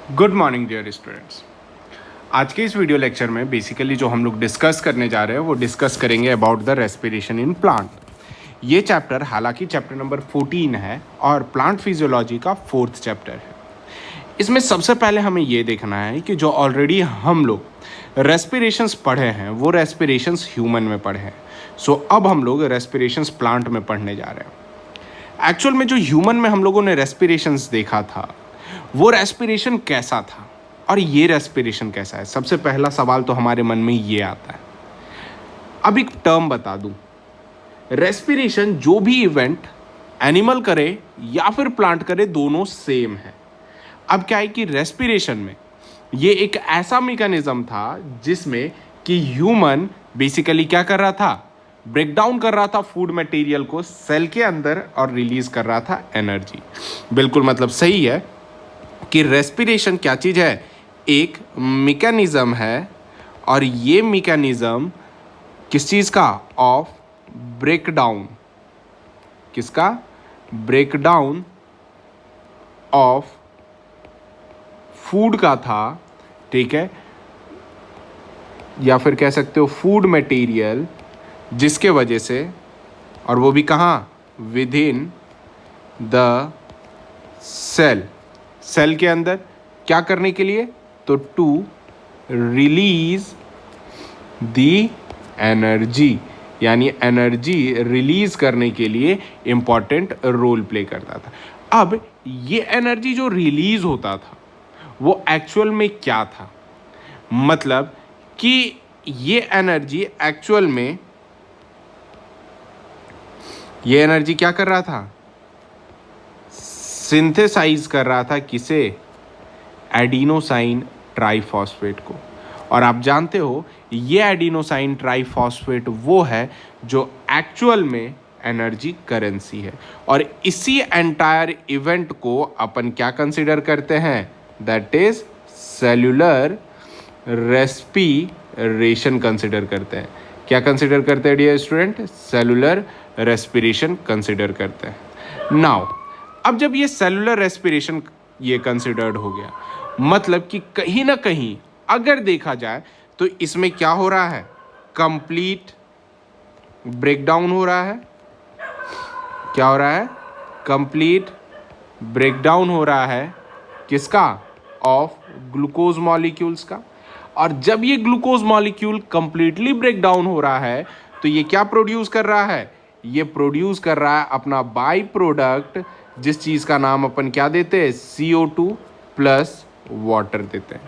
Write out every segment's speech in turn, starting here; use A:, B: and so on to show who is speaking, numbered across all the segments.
A: Good morning dear students. आज के इस वीडियो लेक्चर में बेसिकली जो हम लोग डिस्कस करने जा रहे हैं वो डिस्कस करेंगे about the respiration in plant. ये चैप्टर हालांकि चैप्टर नंबर 14 है और प्लांट फिजियोलॉजी का 4th चैप्टर है। इसमें सबसे पहले हमें ये देखना है कि जो ऑलरेडी हम लोग रेस्पिरेशंस पढ़े हैं वो रेस्पिरेशंस ह्यूमन में पढ़े हैं। सो अब हम लोग रेस्पिरेशंस प्लांट में पढ़ने जा रहे हैं। एक्चुअल में जो ह्यूमन में हम लोगों ने रेस्पिरेशंस देखा था वो रेस्पिरेशन कैसा था और ये रेस्पिरेशन कैसा है। सबसे पहला सवाल तो हमारे मन में ये आता है। अब एक टर्म बता दूं, रेस्पिरेशन जो भी इवेंट एनिमल करे या फिर प्लांट करे दोनों सेम है। अब क्या है कि रेस्पिरेशन में ये एक ऐसा मैकेनिज्म था जिसमें कि ह्यूमन बेसिकली क्या कर रहा था, ब्रेक डाउन कर रहा था फूड मटेरियल को सेल के अंदर और रिलीज कर रहा था एनर्जी। बिल्कुल मतलब सही है कि रेस्पिरेशन क्या चीज़ है, एक मैकेनिज्म है और ये मैकेनिज्म किस चीज़ का, ऑफ ब्रेक डाउन, किसका, ब्रेक डाउन ऑफ फूड का था, ठीक है, या फिर कह सकते हो फूड मटेरियल, जिसके वजह से, और वो भी कहाँ, within the cell, cell के अंदर क्या करने के लिए, तो टू रिलीज द एनर्जी, यानी एनर्जी रिलीज करने के लिए इंपॉर्टेंट रोल प्ले करता था। अब ये एनर्जी जो रिलीज होता था वो एक्चुअल में क्या था, मतलब कि ये एनर्जी एक्चुअल में, ये एनर्जी क्या कर रहा था, सिंथेसाइज कर रहा था किसे, एडिनोसाइन ट्राइफॉस्फेट को। और आप जानते हो ये एडिनोसाइन ट्राइफॉस्फेट वो है जो एक्चुअल में एनर्जी करेंसी है। और इसी एंटायर इवेंट को अपन क्या कंसिडर करते हैं, that is cellular respiration consider करते हैं। क्या कंसिडर करते हैं dear student, cellular respiration consider करते हैं। नाउ अब जब ये सेलुलर रेस्पिरेशन ये कंसिडर्ड हो गया, मतलब कि कहीं ना कहीं अगर देखा जाए तो इसमें क्या हो रहा है, कंप्लीट ब्रेकडाउन हो रहा है। क्या हो रहा है, कंप्लीट ब्रेकडाउन हो रहा है, किसका, ऑफ ग्लूकोज मॉलिक्यूल्स का। और जब ये ग्लूकोज मॉलिक्यूल कंप्लीटली ब्रेकडाउन हो रहा है तो ये क्या प्रोड्यूस कर रहा है, ये प्रोड्यूस कर रहा है अपना बाई प्रोडक्ट, जिस चीज़ का नाम अपन क्या देते हैं, CO2 प्लस वाटर देते हैं।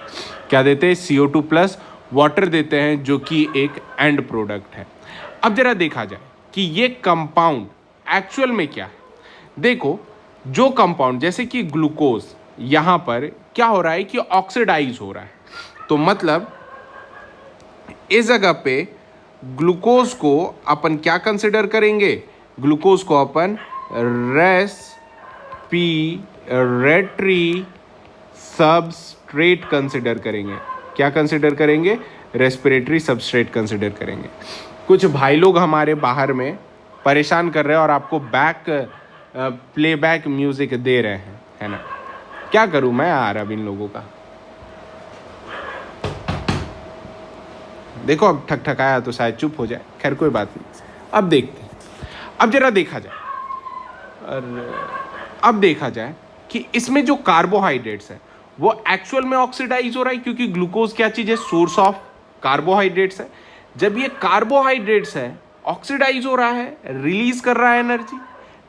A: क्या देते हैं, CO2 प्लस वाटर देते हैं, जो कि एक एंड प्रोडक्ट है। अब जरा देखा जाए कि ये कंपाउंड एक्चुअल में क्या है। देखो जो कंपाउंड जैसे कि ग्लूकोज, यहाँ पर क्या हो रहा है कि ऑक्सीडाइज हो रहा है, तो मतलब इस जगह पे ग्लूकोज को अपन क्या कंसिडर करेंगे, ग्लूकोज को अपन रेस्पिरेटरी सबस्ट्रेट कंसिडर करेंगे। क्या कंसिडर करेंगे, रेस्पिरेटरी सबस्ट्रेट कंसिडर करेंगे। कुछ भाई लोग हमारे बाहर में परेशान कर रहे हैं और आपको प्लेबैक म्यूजिक दे रहे हैं, है ना। क्या करूं मैं यार अब इन लोगों का, देखो अब ठकठकाया तो शायद चुप हो जाए, खैर कोई बात नहीं। अब देखते हैं, अब जरा देखा जाए, और अब देखा जाए कि इसमें जो कार्बोहाइड्रेट्स है वो एक्चुअल में ऑक्सीडाइज हो रहा है, क्योंकि ग्लूकोज क्या चीज़ है, सोर्स ऑफ कार्बोहाइड्रेट्स है। जब ये कार्बोहाइड्रेट्स है ऑक्सीडाइज हो रहा है, रिलीज कर रहा है एनर्जी,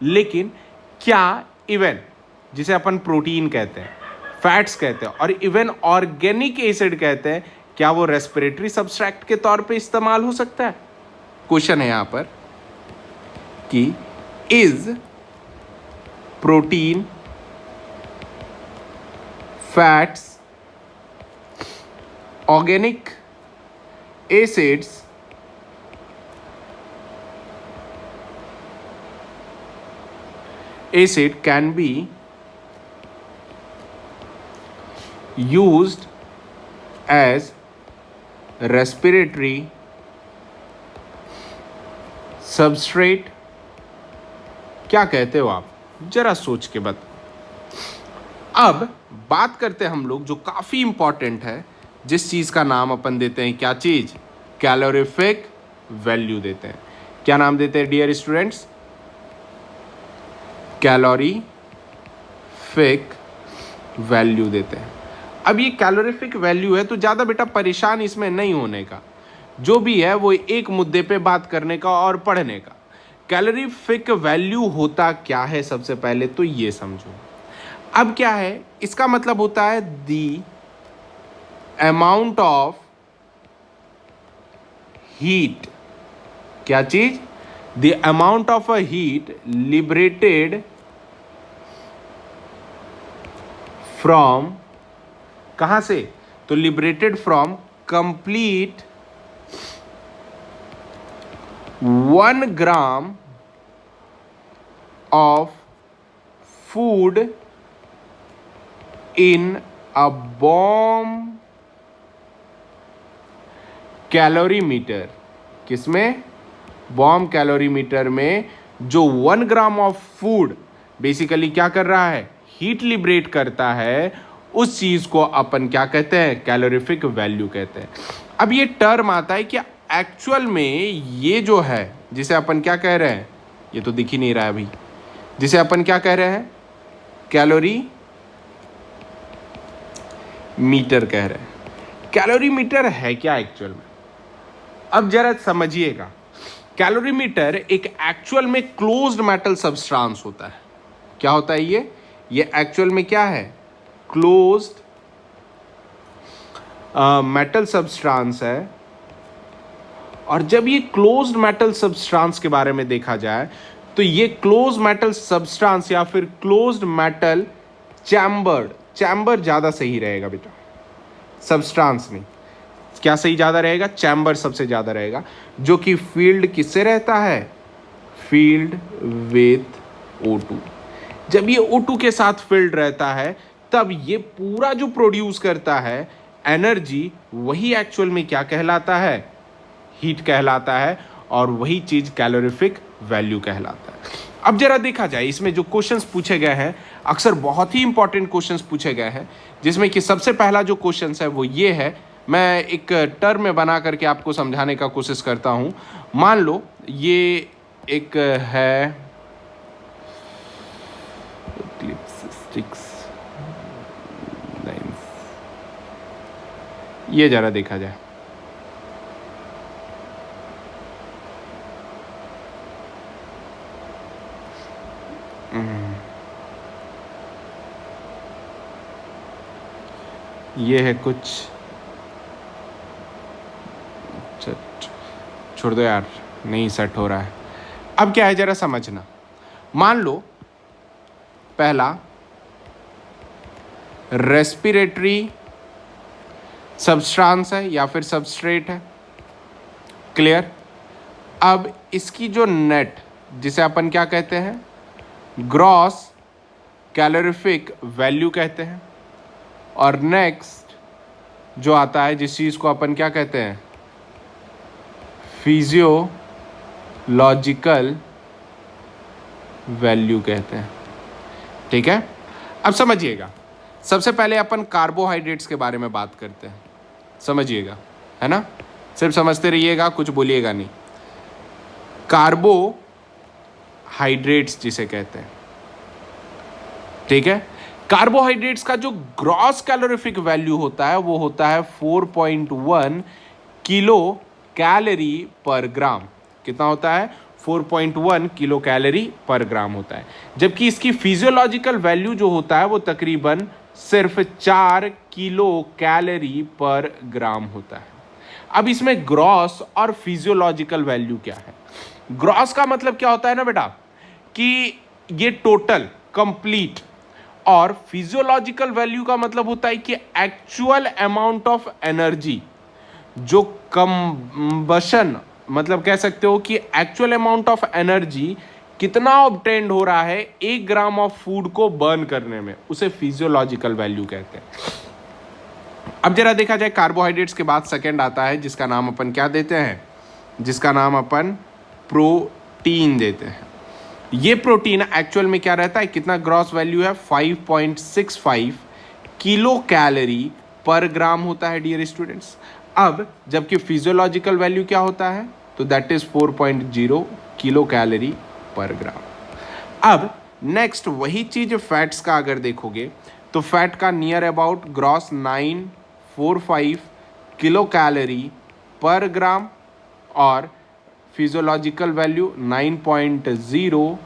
A: लेकिन क्या इवन जिसे अपन प्रोटीन कहते हैं, फैट्स कहते हैं और इवन ऑर्गेनिक एसिड कहते हैं, क्या वो रेस्पिरेटरी सब्सट्रैक्ट के तौर पे इस्तेमाल हो सकता है। क्वेश्चन है यहां पर कि is protein, fats, organic acids can be used as respiratory substrate। क्या कहते हो आप, जरा सोच के बता। अब बात करते हैं हम लोग जो काफ़ी इंपॉर्टेंट है, जिस चीज़ का नाम अपन देते हैं, क्या चीज़? कैलोरीफिक वैल्यू देते हैं। क्या नाम देते हैं डियर स्टूडेंट्स? कैलोरीफिक वैल्यू देते हैं। अब ये कैलोरीफिक वैल्यू है तो ज़्यादा बेटा परेशान इसमें नहीं होने का, जो भी है वो एक मुद्दे पे बात करने का और पढ़ने का। कैलोरीफिक वैल्यू होता क्या है, सबसे पहले तो ये समझो। अब क्या है इसका मतलब? होता है द अमाउंट ऑफ हीट। क्या चीज? The amount of a heat liberated from, कहां से? तो liberated from complete 1 gram of food in a bomb calorimeter. किसमें? बॉम्ब कैलोरीमीटर में जो 1 ग्राम ऑफ फूड बेसिकली क्या कर रहा है? हीट लिबरेट करता है, उस चीज को अपन क्या कहते हैं? कैलोरीफिक वैल्यू कहते हैं। अब ये टर्म आता है कि एक्चुअल में ये जो है जिसे अपन क्या कह रहे हैं, ये तो दिख ही नहीं रहा है अभी, जिसे अपन क्या कह रहे हैं? कैलोरी मीटर कह रहे हैं। कैलोरीमीटर है क्या एक्चुअल में? अब जरा समझिएगा, कैलोरीमीटर एक एक्चुअल में क्लोज्ड मेटल सब्सटेंस होता है। क्या होता है ये एक्चुअल में क्या है? क्लोज्ड मेटल सब्सटेंस है। और जब ये क्लोज्ड मेटल सब्सटेंस के बारे में देखा जाए तो ये क्लोज्ड मेटल सब्सटेंस या फिर क्लोज्ड मेटल चैम्बर ज़्यादा सही रहेगा बेटा, सब्सटेंस नहीं। क्या सही ज़्यादा रहेगा? चैम्बर सबसे ज़्यादा रहेगा, जो कि फील्ड किससे रहता है? Field with O2। जब ये O2 के साथ फील्ड रहता है तब ये पूरा जो प्रोड्यूस करता है एनर्जी, वही एक्चुअल में क्या कहलाता है? हीट कहलाता है, और वही चीज़ कैलोरीफिक वैल्यू कहलाता है। अब जरा देखा जाए इसमें जो क्वेश्चंस पूछे गए हैं, अक्सर बहुत ही इंपॉर्टेंट क्वेश्चंस पूछे गए हैं, जिसमें कि सबसे पहला जो क्वेश्चन है वो ये है। मैं एक टर्म में बना करके आपको समझाने का कोशिश करता हूँ। मान लो ये एक है ये जरा देखा जाए। ये है कुछ, छोड़ दो यार, नहीं सेट हो रहा है। अब क्या है जरा समझना। मान लो पहला रेस्पिरेटरी सब्सटेंस है या फिर सबस्ट्रेट है, क्लियर। अब इसकी जो नेट, जिसे अपन क्या कहते हैं? ग्रॉस कैलोरीफिक वैल्यू कहते हैं। और नेक्स्ट जो आता है, जिस चीज़ को अपन क्या कहते हैं? फिजियोलॉजिकल वैल्यू कहते हैं। ठीक है, अब समझिएगा। सबसे पहले अपन कार्बोहाइड्रेट्स के बारे में बात करते हैं, समझिएगा, है ना? सिर्फ समझते रहिएगा, कुछ बोलिएगा नहीं। कार्बोहाइड्रेट्स जिसे कहते हैं, ठीक है। कार्बोहाइड्रेट्स का जो ग्रॉस कैलोरीफिक वैल्यू होता है वो होता है 4.1 किलो कैलोरी पर ग्राम। कितना होता है? 4.1 किलो कैलोरी पर ग्राम होता है। जबकि इसकी फिजियोलॉजिकल वैल्यू जो होता है वो तकरीबन सिर्फ 4 किलो कैलोरी पर ग्राम होता है। अब इसमें ग्रॉस और फिजियोलॉजिकल वैल्यू क्या है? ग्रॉस का मतलब क्या होता है ना बेटा, कि ये टोटल कंप्लीट, और फिजियोलॉजिकल वैल्यू का मतलब होता है कि एक्चुअल अमाउंट ऑफ एनर्जी जो कंबशन, मतलब कह सकते हो कि एक्चुअल अमाउंट ऑफ एनर्जी कितना ऑब्टेन्ड हो रहा है 1 ग्राम ऑफ फूड को बर्न करने में, उसे फिजियोलॉजिकल वैल्यू कहते हैं। अब जरा देखा जाए, कार्बोहाइड्रेट्स के बाद सेकंड आता है जिसका नाम अपन क्या देते हैं? जिसका नाम अपन प्रोटीन देते हैं। ये प्रोटीन एक्चुअल में क्या रहता है, कितना ग्रॉस वैल्यू है, 5.65 किलो कैलोरी पर ग्राम होता है डियर स्टूडेंट्स। अब जबकि फिजियोलॉजिकल वैल्यू क्या होता है, तो दैट इज 4.0 किलो कैलोरी पर ग्राम। अब नेक्स्ट वही चीज फैट्स का अगर देखोगे तो फैट का near about gross 945 kilo calorie पर ग्राम और फिजियोलॉजिकल वैल्यू 9.0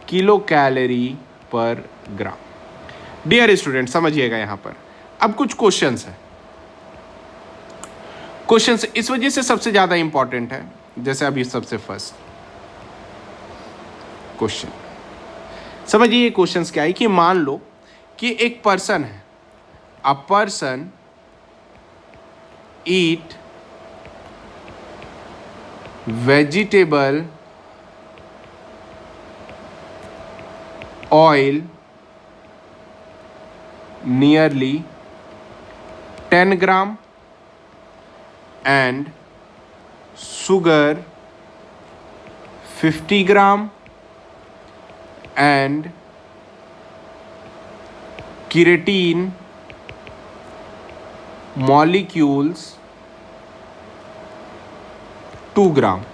A: किलो कैलोरी पर ग्राम। डियर स्टूडेंट समझिएगा यहां पर अब कुछ क्वेश्चंस है। क्वेश्चंस इस वजह से सबसे ज्यादा इंपॉर्टेंट है, जैसे अभी सबसे फर्स्ट क्वेश्चन समझिए। ये क्वेश्चंस क्या है कि मान लो कि एक पर्सन है, a person eat vegetable oil nearly 10 gram and sugar 50 gram and creatine molecules 2 gram.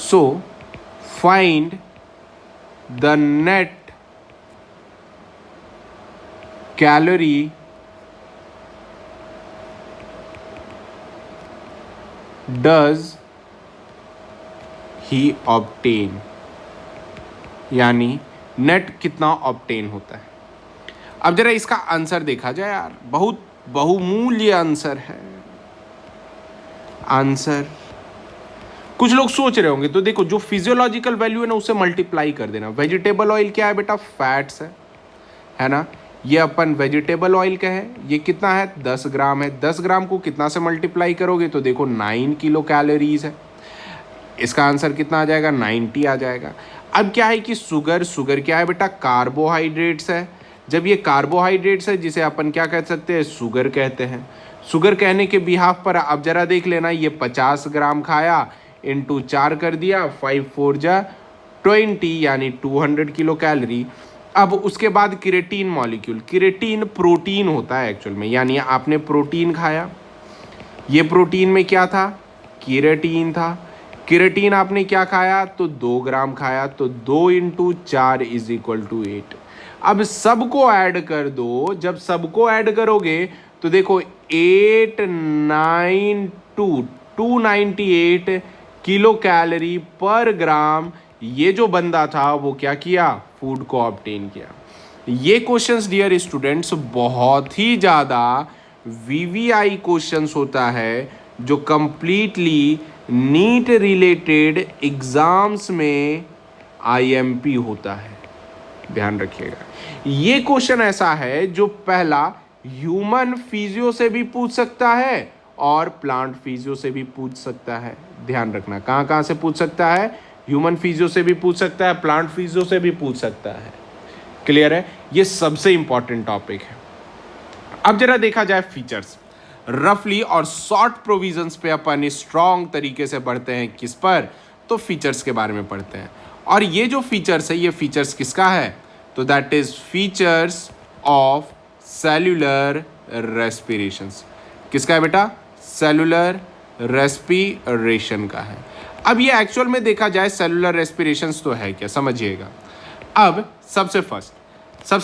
A: So find the net calorie does he obtain, यानी नेट कितना ऑब्टेन होता है। अब जरा इसका आंसर देखा जाए यार, बहुत बहुमूल्य आंसर है। आंसर कुछ लोग सोच रहे होंगे, तो देखो जो फिजियोलॉजिकल वैल्यू है ना उसे मल्टीप्लाई कर देना। वेजिटेबल ऑयल क्या है बेटा, फैट्स है ना। ये अपन वेजिटेबल ऑयल का है, ये कितना है 10 ग्राम है। 10 ग्राम को कितना से मल्टीप्लाई करोगे तो देखो 9 किलो कैलोरीज है। इसका आंसर कितना आ जाएगा, 90 आ जाएगा। अब क्या है कि शुगर क्या है बेटा, कार्बोहाइड्रेट्स है। जब ये कार्बोहाइड्रेट्स है जिसे अपन क्या कह सकते हैं, शुगर कहते हैं। शुगर कहने के बिहाफ पर अब जरा देख लेना, ये 50 ग्राम खाया इंटू 4 कर दिया, 5 4 जा 20 यानी 200 किलो कैलोरी। अब उसके बाद क्रिएटिन मॉलिक्यूल, क्रिएटिन प्रोटीन होता है एक्चुअल में, यानी आपने प्रोटीन खाया, ये प्रोटीन में क्या था, क्रिएटिन था। क्रिएटिन आपने क्या खाया, तो 2 ग्राम खाया, तो 2 इंटू 4 इज इक्वल टू 8। अब सबको ऐड कर दो, जब सबको ऐड करोगे तो देखो 298 किलो कैलोरी पर ग्राम। ये जो बंदा था वो क्या किया, फूड को ऑब्टेन किया। ये क्वेश्चंस डियर स्टूडेंट्स बहुत ही ज़्यादा वीवीआई क्वेश्चंस होता है, जो कंप्लीटली नीट रिलेटेड एग्जाम्स में आईएमपी होता है, ध्यान रखिएगा। ये क्वेश्चन ऐसा है जो पहला ह्यूमन फिजियो से भी पूछ सकता है और प्लांट फिजियो से भी पूछ सकता है। ध्यान रखना, कहाँ कहाँ से पूछ सकता है, ह्यूमन फिजियो से भी पूछ सकता है, प्लांट फिजियो से भी पूछ सकता है। क्लियर है, ये सबसे इंपॉर्टेंट टॉपिक है। अब जरा देखा जाए फीचर्स रफली और शॉर्ट प्रोविजंस पे अपन स्ट्रॉन्ग तरीके से बढ़ते हैं। किस पर, तो फीचर्स के बारे में पढ़ते हैं। और ये जो फीचर्स है, ये फीचर्स किसका है, तो that is features of cellular respirations. किसका है बेटा, सेल्यूलर रेस्पिरेशन का है। अब ये एक्चुअल में देखा जाए सेल्यूलर रेस्पिरेशंस तो है क्या, समझिएगा। अब सबसे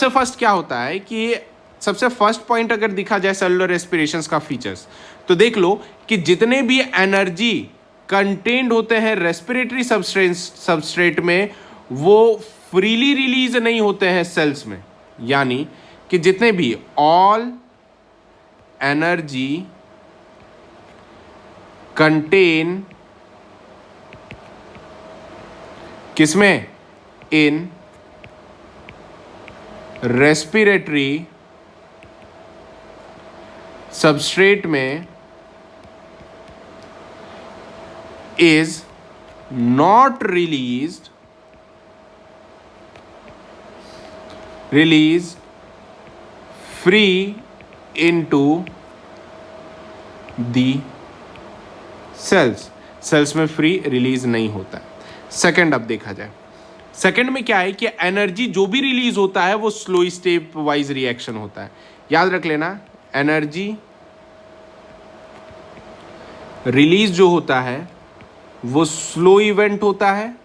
A: फर्स्ट क्या होता है कि सबसे फर्स्ट पॉइंट अगर दिखा जाए सेल्यूलर रेस्पिरेशंस का फीचर्स, तो देख लो कि जितने भी एनर्जी कंटेंड होते हैं रेस्पिरेटरी सबस्ट्रेट में, वो फ्रीली रिलीज नहीं होते हैं सेल्स में। यानी कि जितने भी ऑल एनर्जी कंटेन किसमें, इन रेस्पिरेटरी सबस्ट्रेट में, is not release free into the cells में फ्री रिलीज नहीं होता है। सेकंड अब देखा जाए, सेकंड में क्या है कि एनर्जी जो भी रिलीज होता है वो स्लो स्टेप वाइज रिएक्शन होता है। याद रख लेना, एनर्जी रिलीज जो होता है वो स्लो इवेंट होता है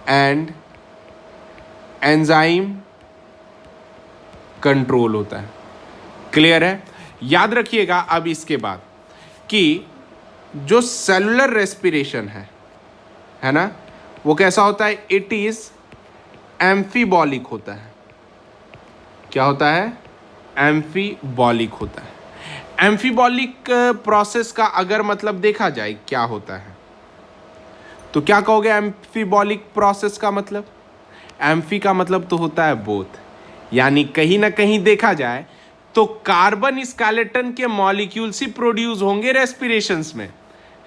A: एंड एंजाइम कंट्रोल होता है। क्लियर है? याद रखिएगा अब इसके बाद कि जो सेलुलर रेस्पिरेशन है ना, वो कैसा होता है? इट इज एम्फीबॉलिक होता है। क्या होता है? एम्फीबॉलिक होता है। एम्फीबॉलिक प्रोसेस का अगर मतलब देखा जाए क्या होता है, तो क्या कहोगे एम्फीबॉलिक प्रोसेस का मतलब? एम्फी का मतलब तो होता है बोथ, यानी कहीं ना कहीं देखा जाए तो कार्बन स्केलेटन के मॉलिक्यूल्स ही प्रोड्यूस होंगे रेस्पिरेशंस में,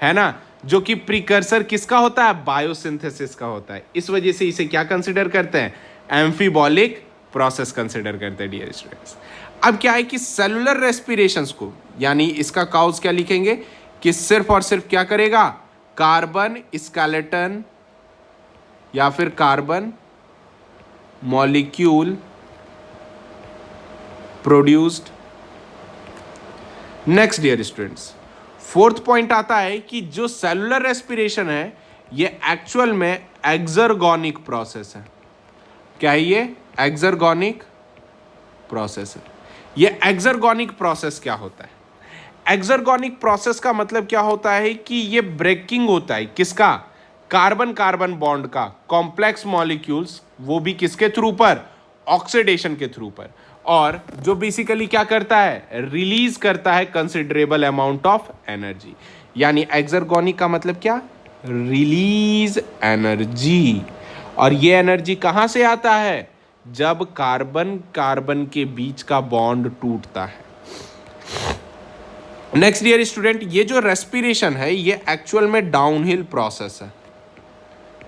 A: है ना, जो कि प्रिकर्सर किसका होता है? बायोसिंथेसिस का होता है। इस वजह से इसे क्या कंसिडर करते हैं? एम्फीबॉलिक प्रोसेस कंसिडर करते हैं डियर स्टूडेंट्स। अब क्या है कि सेलुलर रेस्पिरेशंस को, यानी इसका काउज क्या लिखेंगे कि सिर्फ और सिर्फ क्या करेगा? कार्बन स्केलेटन या फिर carbon molecule produced. Next dear students, fourth point आता है कि जो सेलुलर रेस्पिरेशन है ये एक्चुअल में एक्सर्गोनिक प्रोसेस है। क्या है ये? एक्सर्गोनिक प्रोसेस है। ये एक्सर्गोनिक प्रोसेस क्या होता है? एक्सर्गोनिक प्रोसेस का मतलब क्या होता है कि ये ब्रेकिंग होता है किसका? कार्बन कार्बन बॉन्ड का, कॉम्प्लेक्स मॉलिक्यूल्स, वो भी किसके थ्रू पर? ऑक्सीडेशन के थ्रू पर। और जो बेसिकली क्या करता है? रिलीज करता है कंसिडरेबल अमाउंट ऑफ एनर्जी। यानी एक्सर्गोनिक का मतलब क्या? Release energy. और ये एनर्जी कहां से आता है? जब कार्बन कार्बन के बीच का बॉन्ड टूटता है। नेक्स्ट डियर स्टूडेंट, ये जो रेस्पिरेशन है ये एक्चुअल में डाउनहिल प्रोसेस है।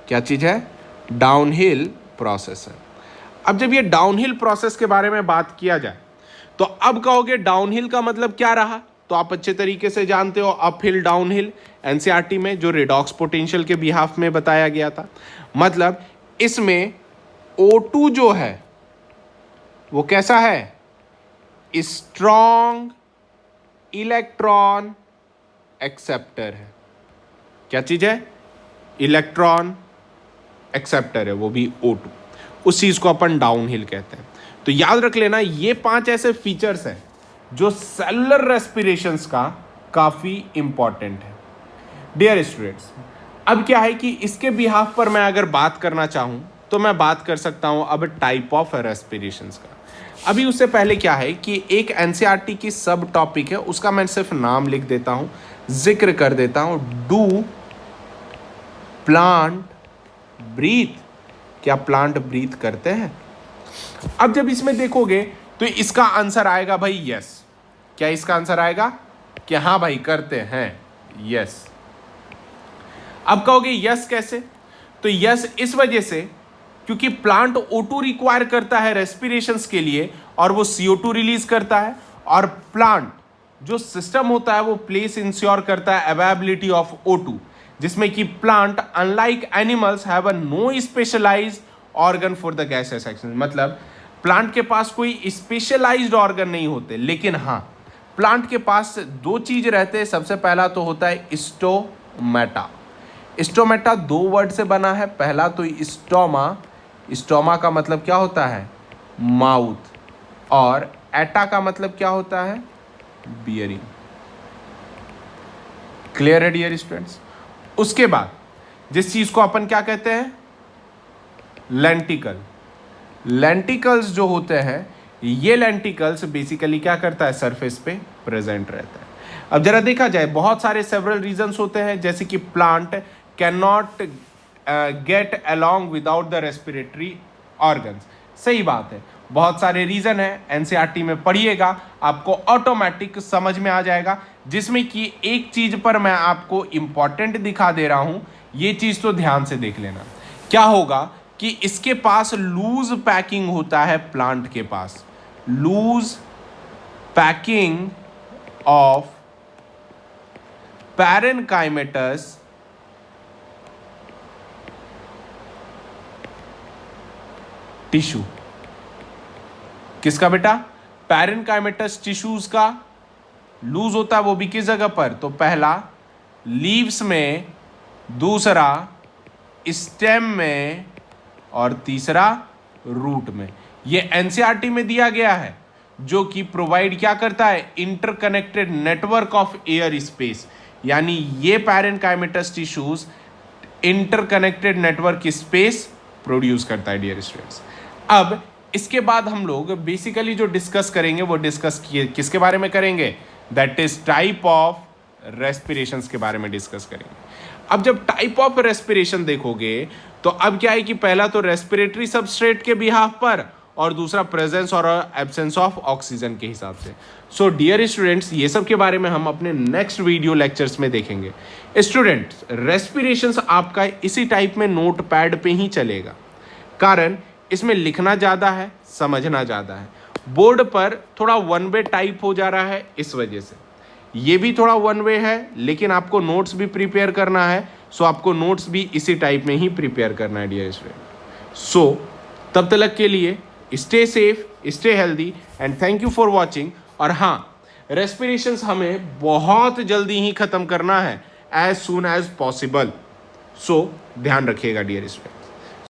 A: क्या चीज है? डाउनहिल प्रोसेस है। अब जब ये डाउनहिल प्रोसेस के बारे में बात किया जाए तो अब कहोगे डाउनहिल का मतलब क्या रहा? तो आप अच्छे तरीके से जानते हो, अपहिल डाउनहिल एनसीईआरटी में जो रेडॉक्स पोटेंशियल के बिहाफ में बताया गया था। मतलब इसमें O2 जो है वो कैसा है? स्ट्रॉन्ग इलेक्ट्रॉन एक्सेप्टर है। क्या चीज है? इलेक्ट्रॉन एक्सेप्टर है, वो भी O2। उस चीज को अपन डाउनहिल कहते हैं। तो याद रख लेना, ये 5 ऐसे फीचर्स हैं जो सेलुलर रेस्पिरेशंस का काफी इंपॉर्टेंट है डियर स्टूडेंट्स। अब क्या है कि इसके बिहाफ पर मैं अगर बात करना चाहूं तो मैं बात कर सकता हूं अब टाइप ऑफ रेस्पिरेशंस का। अभी उससे पहले क्या है कि एक एनसीईआरटी की सब टॉपिक है, उसका मैं सिर्फ नाम लिख देता हूं, जिक्र कर देता हूं। Do plant breathe? क्या प्लांट ब्रीथ करते हैं? अब जब इसमें देखोगे तो इसका आंसर आएगा भाई यस। क्या इसका आंसर आएगा कि हाँ भाई करते हैं, यस। अब कहोगे यस कैसे? तो यस इस वजह से क्योंकि प्लांट O2 रिक्वायर करता है रेस्पिरेशंस के लिए और वो CO2 रिलीज करता है। और प्लांट जो सिस्टम होता है वो प्लेस इंश्योर करता है अवेलेबिलिटी ऑफ O2, जिसमें कि plant unlike animals have a no specialized organ for the gases exchange. मतलब प्लांट के पास कोई स्पेशलाइज्ड ऑर्गन नहीं होते, लेकिन हाँ प्लांट के पास 2 चीज रहते हैं। सबसे पहला तो होता है स्टोमेटा। स्टोमेटा 2 वर्ड से बना है। पहला तो स्टोमा, स्टोमा का मतलब क्या होता है? माउथ। और एटा का मतलब क्या होता है? बियरिंग। क्लियर है डियर स्टूडेंट्स? उसके बाद जिस चीज को अपन क्या कहते हैं? लेंटिकल। लेंटिकल्स जो होते हैं, ये लेंटिकल्स बेसिकली क्या करता है? सरफेस पे प्रेजेंट रहता है। अब जरा देखा जाए, बहुत सारे सेवरल रीजंस होते हैं, जैसे कि plant can not get along without the respiratory organs. सही बात है, बहुत सारे रीजन है, एनसीईआरटी में पढ़िएगा, आपको ऑटोमेटिक समझ में आ जाएगा। जिसमें कि एक चीज पर मैं आपको इंपॉर्टेंट दिखा दे रहा हूं, ये चीज तो ध्यान से देख लेना। क्या होगा कि इसके पास लूज पैकिंग होता है, प्लांट के पास loose packing of parenchymatous tissue. किसका बेटा? पैरेनकाइमेटस टिश्यूज का लूज होता है, वो भी किस जगह पर? तो पहला लीव्स में, दूसरा स्टेम में और तीसरा रूट में। ये एनसीईआरटी में दिया गया है, जो कि प्रोवाइड क्या करता है? Interconnected network of air space. यानी ये parenchymatous tissues interconnected network space produce करता है डियर स्टूडेंट्स। अब इसके बाद हम लोग बेसिकली जो डिस्कस करेंगे वो डिस्कस किसके बारे में करेंगे? दैट इज टाइप ऑफ रेस्पिरेशंस के बारे में डिस्कस करेंगे। अब जब टाइप ऑफ रेस्पिरेशन देखोगे तो अब क्या है कि पहला तो रेस्पिरेटरी सबस्ट्रेट के बिहाफ पर और दूसरा प्रेजेंस और एब्सेंस ऑफ ऑक्सीजन के हिसाब से। सो डियर स्टूडेंट्स, ये सब के बारे में हम अपने नेक्स्ट वीडियो लेक्चर्स में देखेंगे। स्टूडेंट्स, रेस्पिरेशंस आपका इसी टाइप में नोट पैड पे ही चलेगा, कारण इसमें लिखना ज़्यादा है, समझना ज़्यादा है। बोर्ड पर थोड़ा वन वे टाइप हो जा रहा है, इस वजह से ये भी थोड़ा वन वे है, लेकिन आपको नोट्स भी प्रिपेयर करना है। सो आपको नोट्स भी इसी टाइप में ही प्रिपेयर करना है डियर स्टूडेंट। सो तब तक के लिए stay safe, stay healthy and thank you for watching. और हाँ, रेस्पिरेशंस हमें बहुत जल्दी ही ख़त्म करना है, एज सून एज पॉसिबल। सो ध्यान रखिएगा डियर स्टूडेंट।